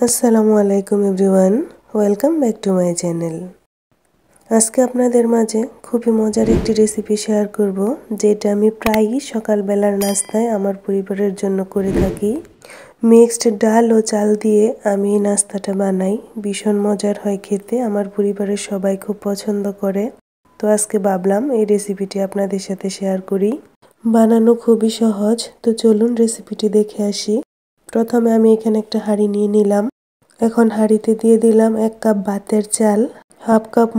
আসসালামু আলাইকুম everyone, welcome back to my channel. আজকে আপনাদের মাঝে খুবই মজার একটি রেসিপি শেয়ার করব, যেটা আমি প্রায়ই সকালবেলার নাস্তায় আমার পরিবারের জন্য করে থাকি। মিক্সড ডাল ও চাল দিয়ে আমি এই নাস্তাটা বানাই। ভীষণ মজার হয় খেতে, আমার পরিবারের সবাই খুব পছন্দ করে। তো আজকে ভাবলাম এই রেসিপিটি আপনাদের সাথে শেয়ার করি। বানানো খুবই সহজ, তো চলুন রেসিপিটি দেখে আসি। প্রথমে আমি এখানে একটা হাঁড়ি নিয়ে নিলাম। এখন হাঁড়িতে দিয়ে দিলাম 1 কাপ ভাতের চাল, হাফ কাপ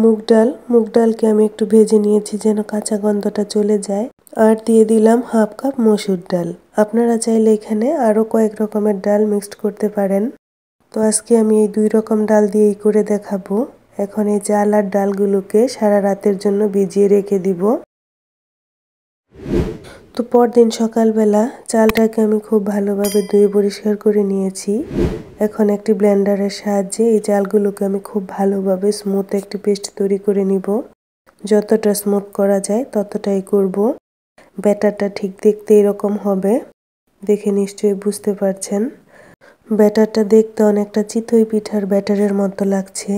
মুগ ডালকে আমি একটু ভেজে নিয়েছি যেন কাঁচা গন্ধটা চলে যায়। আর দিয়ে দিলাম হাফ কাপ মসুর ডাল। আপনারা চাইলে এখানে আরও কয়েক রকমের ডাল মিক্সড করতে পারেন। তো আজকে আমি এই 2 রকম ডাল দিয়েই করে দেখাবো। এখন এই চাল আর ডালগুলোকে সারা রাতের জন্য ভিজিয়ে রেখে দিব। তো পরদিন সকালবেলা চালটাকে আমি খুব ভালোভাবে ধুয়ে পরিষ্কার করে নিয়েছি। এখন একটি ব্লেন্ডারের সাহায্যে এই চালগুলোকে আমি খুব ভালোভাবে স্মুথ একটি পেস্ট তৈরি করে নিব। যতটা স্মুথ করা যায় ততটাই করব। ব্যাটারটা ঠিক দেখতে এরকম হবে, দেখে নিশ্চয়ই বুঝতে পারছেন। ব্যাটারটা দেখতে অনেকটা চিতই পিঠার ব্যাটারের মতো লাগছে।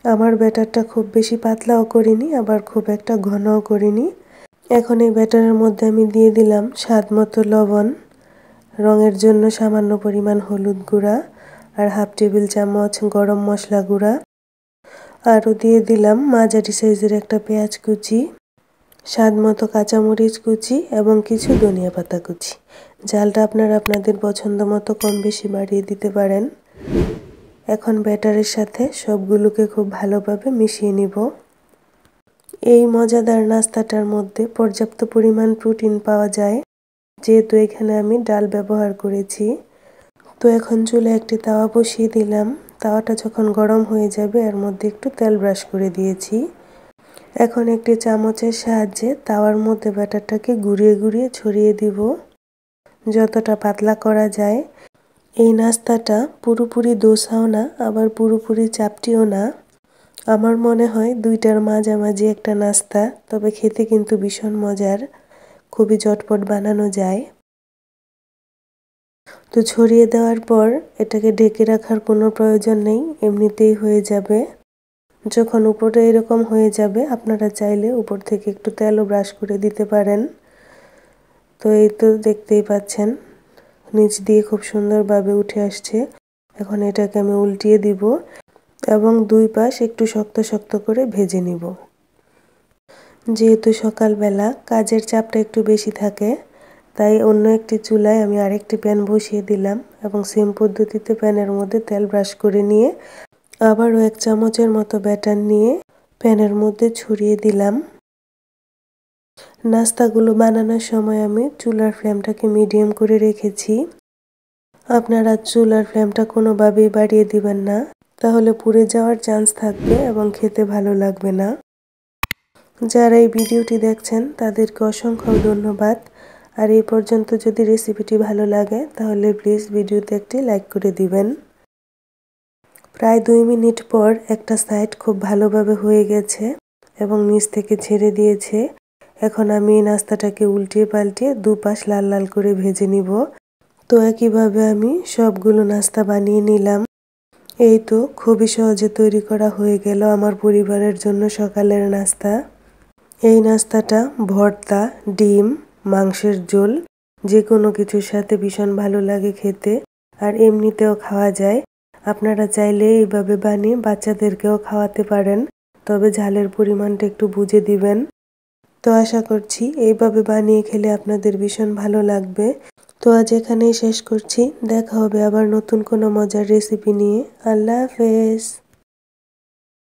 আমার ব্যাটারটা খুব বেশি পাতলাও করিনি, আবার খুব একটা ঘনও করিনি। এখন এই ব্যাটারের মধ্যে আমি দিয়ে দিলাম স্বাদ মতো লবণ, রঙের জন্য সামান্য পরিমাণ হলুদ গুঁড়া আর হাফ টেবিল চামচ গরম মশলা গুঁড়া। আরও দিয়ে দিলাম মাঝারি সাইজের একটা পেঁয়াজ কুচি, স্বাদ মতো কাঁচামরিচ কুচি এবং কিছু ধনিয়া পাতা কুচি। ঝালটা আপনারা আপনাদের পছন্দ মতো কম বেশি বাড়িয়ে দিতে পারেন। এখন ব্যাটারের সাথে সবগুলোকে খুব ভালোভাবে মিশিয়ে নিব। এই মজাদার নাস্তাটার মধ্যে পর্যাপ্ত পরিমাণ প্রোটিন পাওয়া যায়, যেহেতু এখানে আমি ডাল ব্যবহার করেছি। তো এখন চুলে একটি তাওয়া বসিয়ে দিলাম। তাওয়াটা যখন গরম হয়ে যাবে এর মধ্যে একটু তেল ব্রাশ করে দিয়েছি। এখন একটি চামচের সাহায্যে তাওয়ার মধ্যে ব্যাটারটাকে ঘুরিয়ে ঘুরিয়ে ছড়িয়ে দিব, যতটা পাতলা করা যায়। এই নাস্তাটা পুরোপুরি দোসাও না, আবার পুরোপুরি চাপটিও না। আমার মনে হয় দুইটার মাঝামাঝি একটা নাস্তা, তবে খেতে কিন্তু ভীষণ মজার, খুবই ঝটপট বানানো যায়। তো ছড়িয়ে দেওয়ার পর এটাকে ঢেকে রাখার কোনো প্রয়োজন নেই, এমনিতেই হয়ে যাবে। যখন উপরে এরকম হয়ে যাবে আপনারা চাইলে উপর থেকে একটু তেলও ব্রাশ করে দিতে পারেন। তো এই তো দেখতেই পাচ্ছেন নিচ দিয়ে খুব সুন্দরভাবে উঠে আসছে। এখন এটাকে আমি উল্টিয়ে দিব এবং 2 পাশ একটু শক্ত শক্ত করে ভেজে নিব। যেহেতু সকালবেলা কাজের চাপটা একটু বেশি থাকে, তাই অন্য একটি চুলায় আমি আরেকটি প্যান বসিয়ে দিলাম এবং সেম পদ্ধতিতে প্যানের মধ্যে তেল ব্রাশ করে নিয়ে আবারও 1 চামচের মতো ব্যাটার নিয়ে প্যানের মধ্যে ছড়িয়ে দিলাম। নাস্তাগুলো বানানোর সময় আমি চুলার ফ্লেমটাকে মিডিয়াম করে রেখেছি। আপনারা চুলার ফ্লেমটা কোনোভাবেই বাড়িয়ে দিবেন না, তাহলে পুড়ে যাওয়ার চান্স থাকবে এবং খেতে ভালো লাগবে না। যারা এই ভিডিওটি দেখছেন তাদেরকে অসংখ্য ধন্যবাদ। আর এই পর্যন্ত যদি রেসিপিটি ভালো লাগে তাহলে প্লিজ ভিডিওতে একটি লাইক করে দিবেন। প্রায় 2 মিনিট পর একটা সাইড খুব ভালোভাবে হয়ে গেছে এবং নিচ থেকে ছেড়ে দিয়েছে। এখন আমি এই নাস্তাটাকে উল্টিয়ে পাল্টিয়ে 2 পাশ লাল লাল করে ভেজে নিব। তো একইভাবে আমি সবগুলো নাস্তা বানিয়ে নিলাম। এই তো খুবই সহজে তৈরি করা হয়ে গেল আমার পরিবারের জন্য সকালের নাস্তা। এই নাস্তাটা ভর্তা, ডিম, মাংসের ঝোল যে কোনো কিছুর সাথে ভীষণ ভালো লাগে খেতে, আর এমনিতেও খাওয়া যায়। আপনারা চাইলে এইভাবে বানিয়ে বাচ্চাদেরকেও খাওয়াতে পারেন, তবে ঝালের পরিমাণটা একটু বুঝে দিবেন। তো আশা করছি এইভাবে বানিয়ে খেলে আপনাদের ভীষণ ভালো লাগবে। তো আজ এখানেই শেষ করছি, দেখা হবে আবার নতুন কোনো মজার রেসিপি নিয়ে। আল্লাহ হাফেজ।